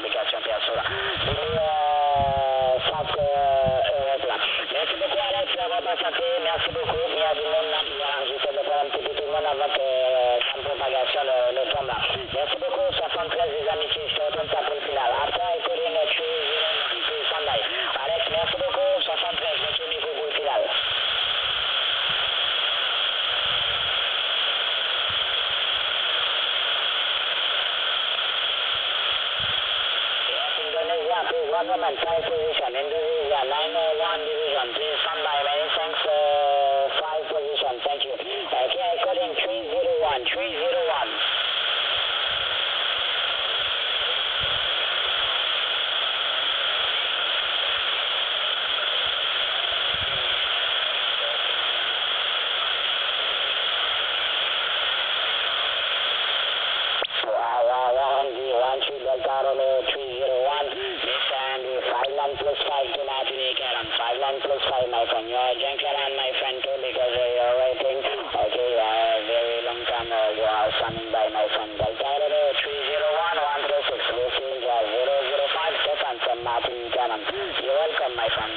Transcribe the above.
fabrication perso là. Centre Europe là. Merci beaucoup Alex d'avoir patienté, merci beaucoup. Il y a du monde là, j'essaie de faire un petit peu tout le monde avant que ça me propagation le tombe là. Merci beaucoup, 73 des amitiés, je te retourne ça pour le final. Après, coding 301 to Sunday. Alex, merci beaucoup, 73, je me micro pour le final. Indonesia, please, 1 moment, 5 position. Indonesia, 901 division, please stand by. Many thanks, 5 position, thank you. Okay, coding 301, 301. Delta Romeo 301, Nissan 59 plus 5 to Martinique Island, 59 plus 5 my friend, you are junction on my friend too because you're waiting, okay, very long time you are standing by my friend, Delta Romeo 301, 136, Recive 005, Steph from Martinique Island, you're welcome my friend.